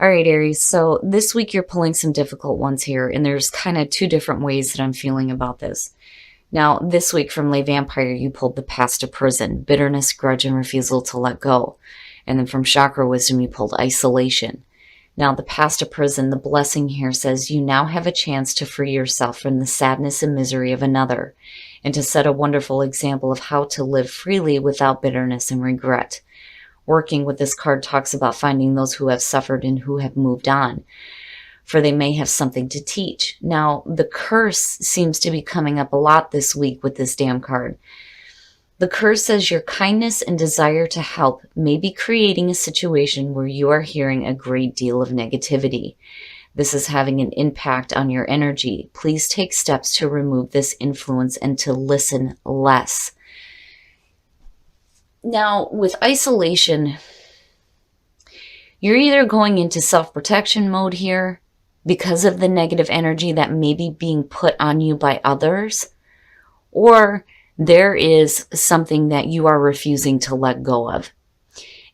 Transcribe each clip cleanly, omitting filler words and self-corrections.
All right, Aries. So this week you're pulling some difficult ones here, and there's kind of two different ways that I'm feeling about this. Now, this week from Lay Vampire, you pulled the past to prison, bitterness, grudge, and refusal to let go. And then from Chakra Wisdom, you pulled isolation. Now, the past to prison, the blessing here says you now have a chance to free yourself from the sadness and misery of another, and to set a wonderful example of how to live freely without bitterness and regret. Working with this card talks about finding those who have suffered and who have moved on, for they may have something to teach. Now, the curse seems to be coming up a lot this week with this damn card. The curse says your kindness and desire to help may be creating a situation where you are hearing a great deal of negativity. This is having an impact on your energy. Please take steps to remove this influence and to listen less. Now, with isolation, you're either going into self-protection mode here because of the negative energy that may be being put on you by others, or there is something that you are refusing to let go of.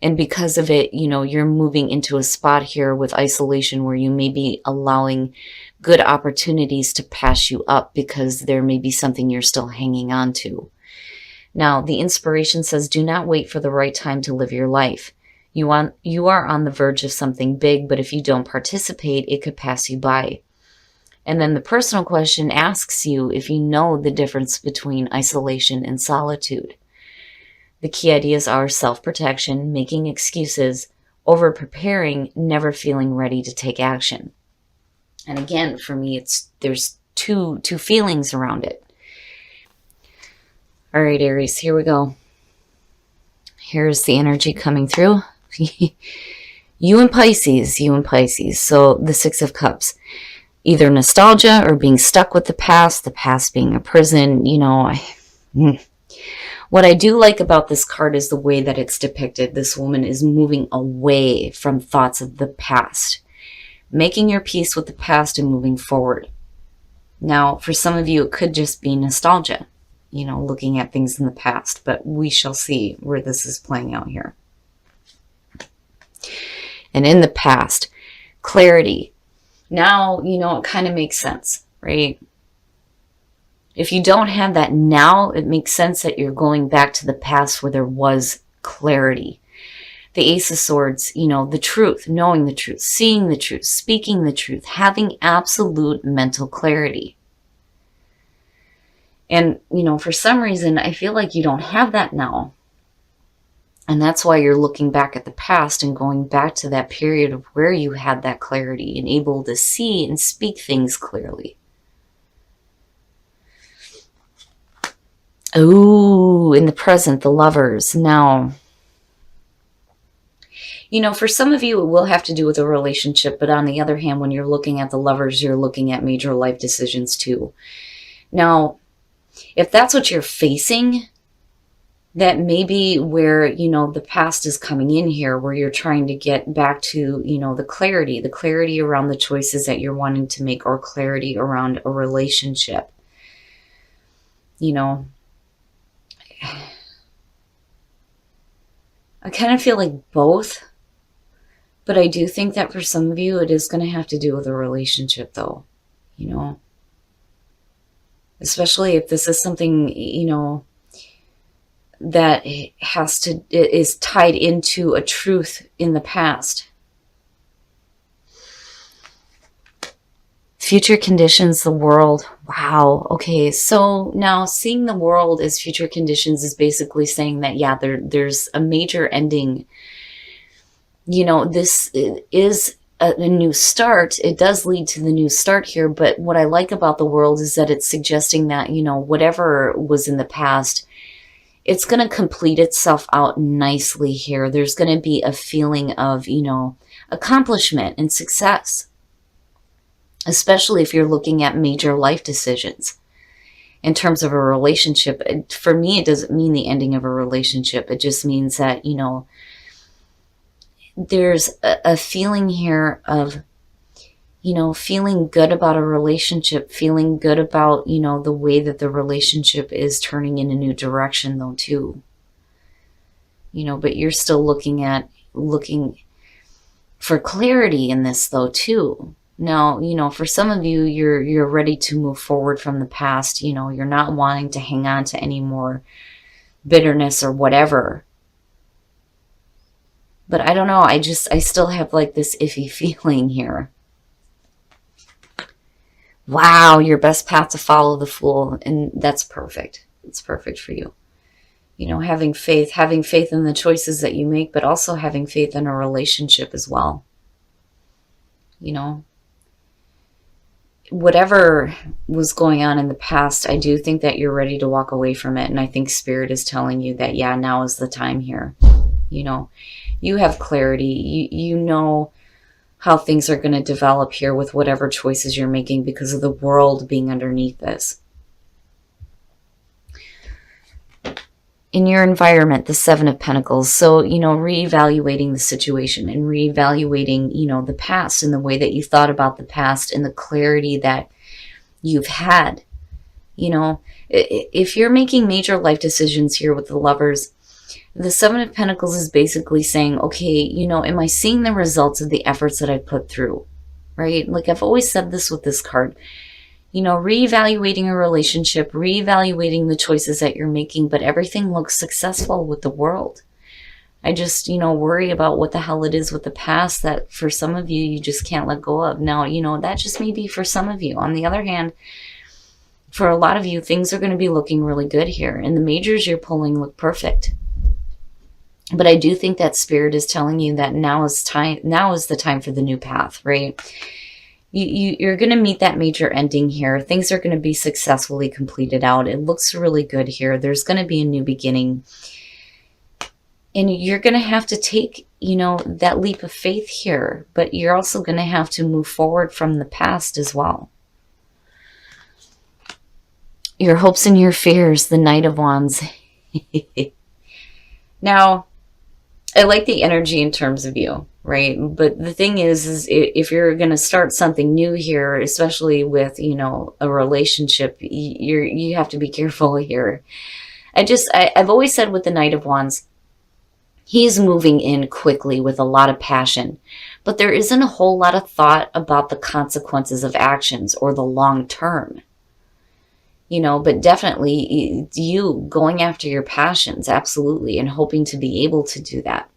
And because of it, you're moving into a spot here with isolation where you may be allowing good opportunities to pass you up because there may be something you're still hanging on to. Now, the inspiration says, do not wait for the right time to live your life. You are on the verge of something big, but if you don't participate, it could pass you by. And then the personal question asks you if you know the difference between isolation and solitude. The key ideas are self-protection, making excuses, over-preparing, never feeling ready to take action. And again, for me, there's two feelings around it. All right, Aries, here we go. Here's the energy coming through. You and Pisces. So the Six of Cups. Either nostalgia or being stuck with the past being a prison. What I do like about this card is the way that it's depicted. This woman is moving away from thoughts of the past, making your peace with the past and moving forward. Now, for some of you, it could just be nostalgia, looking at things in the past, but we shall see where this is playing out here. And in the past, clarity. Now, it kind of makes sense, right? If you don't have that now, it makes sense that you're going back to the past where there was clarity. The Ace of Swords, the truth, knowing the truth, seeing the truth, speaking the truth, having absolute mental clarity. And, for some reason, I feel like you don't have that now. And that's why you're looking back at the past and going back to that period of where you had that clarity and able to see and speak things clearly. Oh, in the present, the Lovers. Now, for some of you, it will have to do with a relationship. But on the other hand, when you're looking at the Lovers, you're looking at major life decisions too. Now, if that's what you're facing, that may be where, the past is coming in here, where you're trying to get back to, the clarity around the choices that you're wanting to make, or clarity around a relationship. I kind of feel like both, but I do think that for some of you, it is going to have to do with a relationship though, especially if this is something, that is tied into a truth in the past. Future conditions, the world. Wow. Okay. So now seeing the world as future conditions is basically saying that, yeah, there's a major ending. This is a new start. It does lead to the new start here. But what I like about the world is that it's suggesting that, whatever was in the past, it's going to complete itself out nicely here. There's going to be a feeling of, accomplishment and success, especially if you're looking at major life decisions. In terms of a relationship, for me, it doesn't mean the ending of a relationship. It just means that, there's a feeling here of, feeling good about a relationship, feeling good about, the way that the relationship is turning in a new direction though too. But you're still looking for clarity in this though too. Now, for some of you, you're ready to move forward from the past. You're not wanting to hang on to any more bitterness or whatever. But I don't know, I still have like this iffy feeling here. Wow, your best path to follow, the Fool, and that's perfect. It's perfect for you. Having faith in the choices that you make, but also having faith in a relationship as well. Whatever was going on in the past, I do think that you're ready to walk away from it. And I think Spirit is telling you that, yeah, now is the time here. You have clarity. You know how things are going to develop here with whatever choices you're making because of the world being underneath this. In your environment, the Seven of Pentacles. So, reevaluating the situation and reevaluating, the past and the way that you thought about the past and the clarity that you've had. If you're making major life decisions here with the Lovers, the Seven of Pentacles is basically saying, okay, am I seeing the results of the efforts that I put through, right? Like I've always said this with this card, reevaluating a relationship, reevaluating the choices that you're making, but everything looks successful with the world. I just, worry about what the hell it is with the past that for some of you, you just can't let go of. Now, that just may be for some of you. On the other hand, for a lot of you, things are going to be looking really good here. And the majors you're pulling look perfect. But I do think that Spirit is telling you that now is the time for the new path, right? You're going to meet that major ending here. Things are going to be successfully completed out. It looks really good here. There's going to be a new beginning. And you're going to have to take, that leap of faith here. But you're also going to have to move forward from the past as well. Your hopes and your fears, the Knight of Wands. Now, I like the energy in terms of you, right? But the thing is if you're going to start something new here, especially with, a relationship, you have to be careful here. I've always said with the Knight of Wands, he's moving in quickly with a lot of passion, but there isn't a whole lot of thought about the consequences of actions or the long term. But definitely you going after your passions, absolutely, and hoping to be able to do that.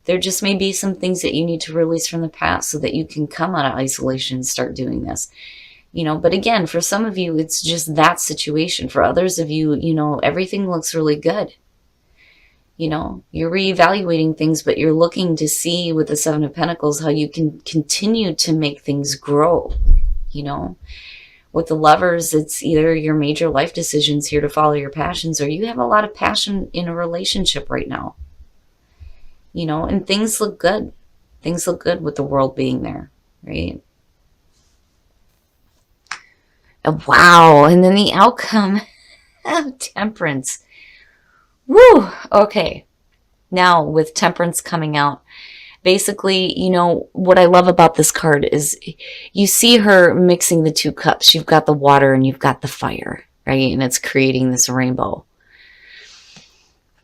There just may be some things that you need to release from the past so that you can come out of isolation and start doing this. But again, for some of you, it's just that situation. For others of you, everything looks really good. You're reevaluating things, but you're looking to see with the Seven of Pentacles how you can continue to make things grow, With the Lovers, it's either your major life decisions here to follow your passions, or you have a lot of passion in a relationship right now. And things look good. Things look good with the world being there, right? Wow. And then the outcome of Temperance. Woo. Okay. Now with Temperance coming out, basically, what I love about this card is you see her mixing the two cups. You've got the water and you've got the fire, right? And it's creating this rainbow.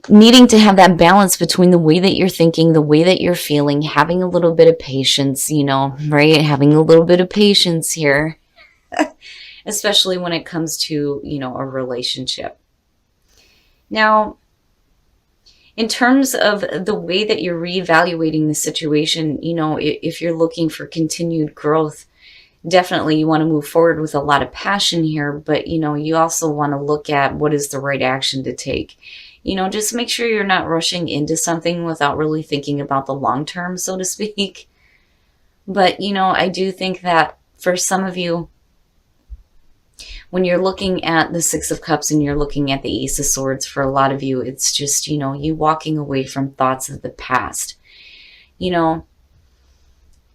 Needing to have that balance between the way that you're thinking, the way that you're feeling, having a little bit of patience, right? Having a little bit of patience here, especially when it comes to, a relationship. Now, in terms of the way that you're reevaluating the situation, if you're looking for continued growth, definitely you want to move forward with a lot of passion here, but, you also want to look at what is the right action to take. Just make sure you're not rushing into something without really thinking about the long term, so to speak. But, I do think that for some of you, when you're looking at the Six of Cups and you're looking at the Ace of Swords, for a lot of you, it's just, you walking away from thoughts of the past, and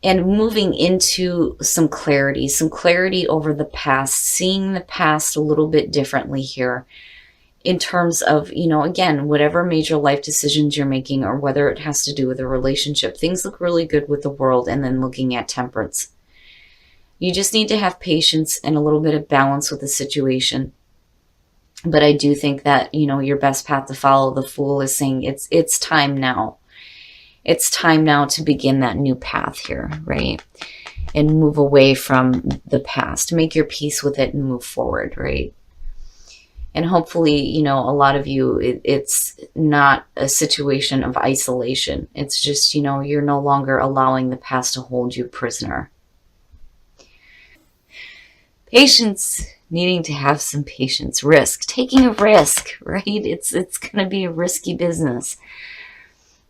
moving into some clarity over the past, seeing the past a little bit differently here in terms of, again, whatever major life decisions you're making or whether it has to do with a relationship. Things look really good with the world, and then looking at Temperance. You just need to have patience and a little bit of balance with the situation. But I do think that, your best path to follow, the Fool, is saying it's time now. It's time now to begin that new path here, right? And move away from the past. Make your peace with it and move forward, right? And hopefully, you know, a lot of you, it's not a situation of isolation. It's just, you know, you're no longer allowing the past to hold you prisoner. Patience, needing to have some patience. Risk, taking a risk, right? It's going to be a risky business.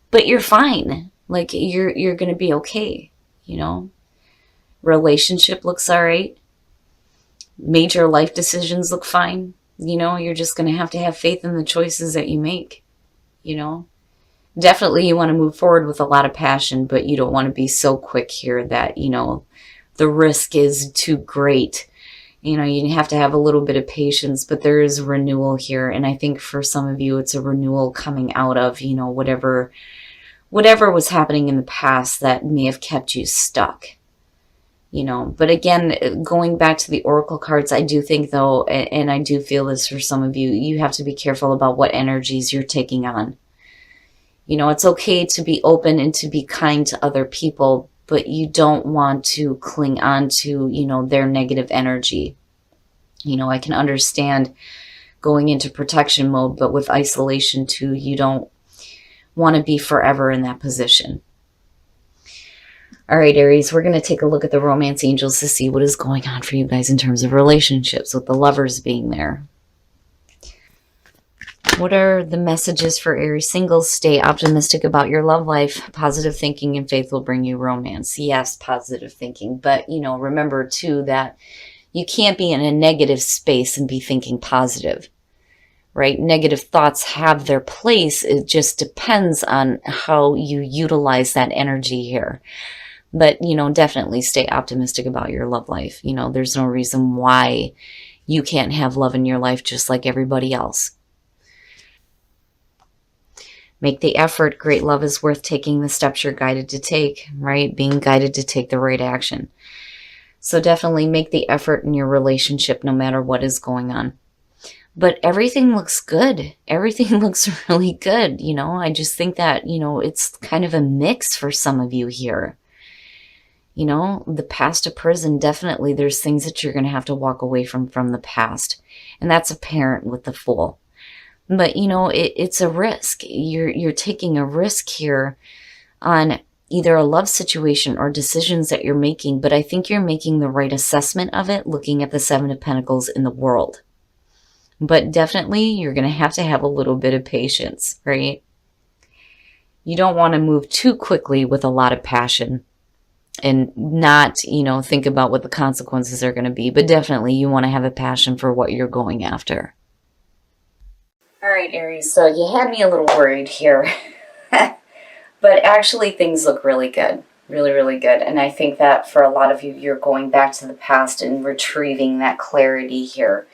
But you're fine. Like you're going to be okay, you know? Relationship looks all right. Major life decisions look fine. You know, you're just going to have faith in the choices that you make, you know? Definitely you want to move forward with a lot of passion, but you don't want to be so quick here that, you know, the risk is too great. You know, you have to have a little bit of patience, but there is renewal here. And I think for some of you, it's a renewal coming out of, you know, whatever was happening in the past that may have kept you stuck. You know, but again, going back to the oracle cards, I do think though, and I do feel this for some of you, you have to be careful about what energies you're taking on. You know, it's okay to be open and to be kind to other people, but you don't want to cling on to, you know, their negative energy. You know, I can understand going into protection mode, but with isolation too, you don't want to be forever in that position. All right, Aries, we're going to take a look at the romance angels to see what is going on for you guys in terms of relationships, with the lovers being there. What are the messages for Aries singles? Stay optimistic about your love life. Positive thinking and faith will bring you romance. Yes, positive thinking. But, you know, remember, too, that you can't be in a negative space and be thinking positive, right? Negative thoughts have their place. It just depends on how you utilize that energy here. But, you know, definitely stay optimistic about your love life. You know, there's no reason why you can't have love in your life just like everybody else. Make the effort. Great love is worth taking the steps you're guided to take, right? Being guided to take the right action. So definitely make the effort in your relationship no matter what is going on. But everything looks good. Everything looks really good. You know, I just think that, you know, it's kind of a mix for some of you here. You know, the past of prison, definitely there's things that you're going to have to walk away from the past. And that's apparent with the Fool. But, you know, it's a risk. You're taking a risk here on either a love situation or decisions that you're making. But I think you're making the right assessment of it, looking at the Seven of Pentacles in the world. But definitely you're going to have a little bit of patience, right? You don't want to move too quickly with a lot of passion and not, you know, think about what the consequences are going to be. But definitely you want to have a passion for what you're going after. All right, Aries, so you had me a little worried here. But actually things look really good. Really, really good. And I think that for a lot of you, you're going back to the past and retrieving that clarity here,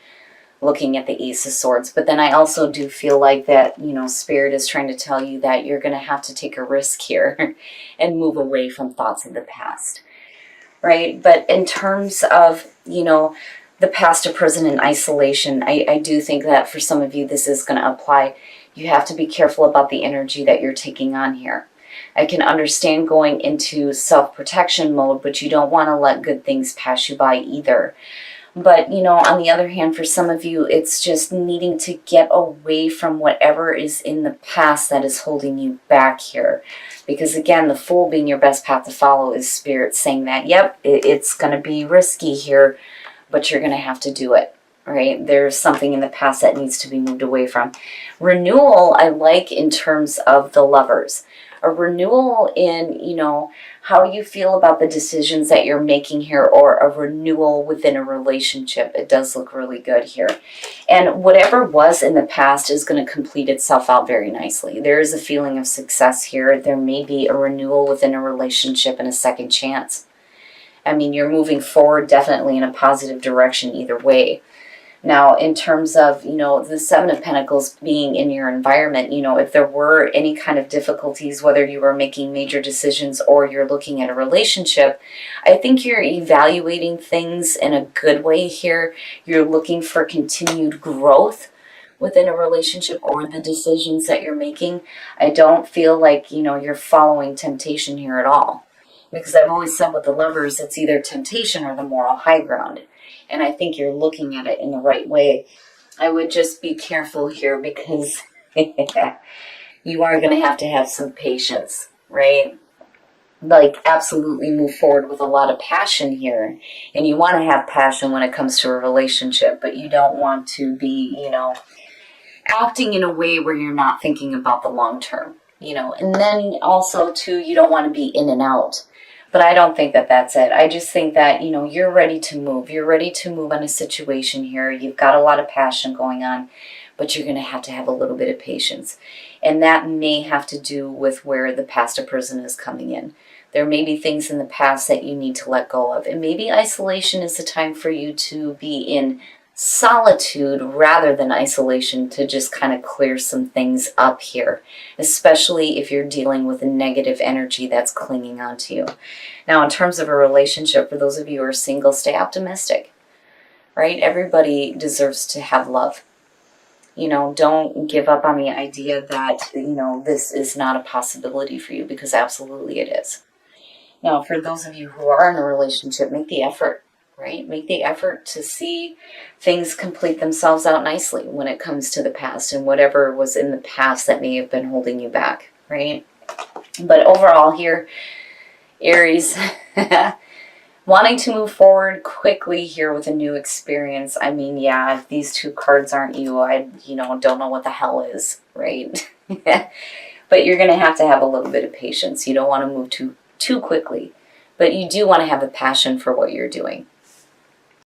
looking at the Ace of Swords. But then I also do feel like that, you know, Spirit is trying to tell you that you're going to have to take a risk here and move away from thoughts of the past, right? But in terms of, you know, the past of prison and isolation, I do think that for some of you, this is going to apply. You have to be careful about the energy that you're taking on here. I can understand going into self-protection mode, but you don't want to let good things pass you by either. But, you know, on the other hand, for some of you, it's just needing to get away from whatever is in the past that is holding you back here. Because, again, the Fool being your best path to follow is Spirit saying that, yep, it's going to be risky here, but you're going to have to do it, right? There's something in the past that needs to be moved away from. Renewal, I like in terms of the lovers. A renewal in, you know, how you feel about the decisions that you're making here, or a renewal within a relationship. It does look really good here. And whatever was in the past is going to complete itself out very nicely. There is a feeling of success here. There may be a renewal within a relationship and a second chance. I mean, you're moving forward definitely in a positive direction either way. Now, in terms of, you know, the Seven of Pentacles being in your environment, you know, if there were any kind of difficulties, whether you were making major decisions or you're looking at a relationship, I think you're evaluating things in a good way here. You're looking for continued growth within a relationship or the decisions that you're making. I don't feel like, you're following temptation here at all. Because I've always said with the Lovers, it's either temptation or the moral high ground. And I think you're looking at it in the right way. I would just be careful here because you are going to have some patience, right? Like, absolutely move forward with a lot of passion here. And you want to have passion when it comes to a relationship, but you don't want to be, acting in a way where you're not thinking about the long term, And then also, too, you don't want to be in and out. But I don't think that that's it. I just think that, you're ready to move. You're ready to move on a situation here. You've got a lot of passion going on, but you're going to have a little bit of patience. And that may have to do with where the past person is coming in. There may be things in the past that you need to let go of. And maybe isolation is the time for you to be in solitude rather than isolation, to just kind of clear some things up here, especially if you're dealing with a negative energy that's clinging onto you. Now, in terms of a relationship, for those of you who are single, stay optimistic, right? Everybody deserves to have love. Don't give up on the idea that, this is not a possibility for you, because absolutely it is. Now, for those of you who are in a relationship, make the effort, right? Make the effort to see things complete themselves out nicely when it comes to the past and whatever was in the past that may have been holding you back, right? But overall here, Aries, wanting to move forward quickly here with a new experience. I mean, yeah, if these two cards aren't you, I, don't know what the hell is, right? But you're going to have a little bit of patience. You don't want to move too quickly, but you do want to have a passion for what you're doing.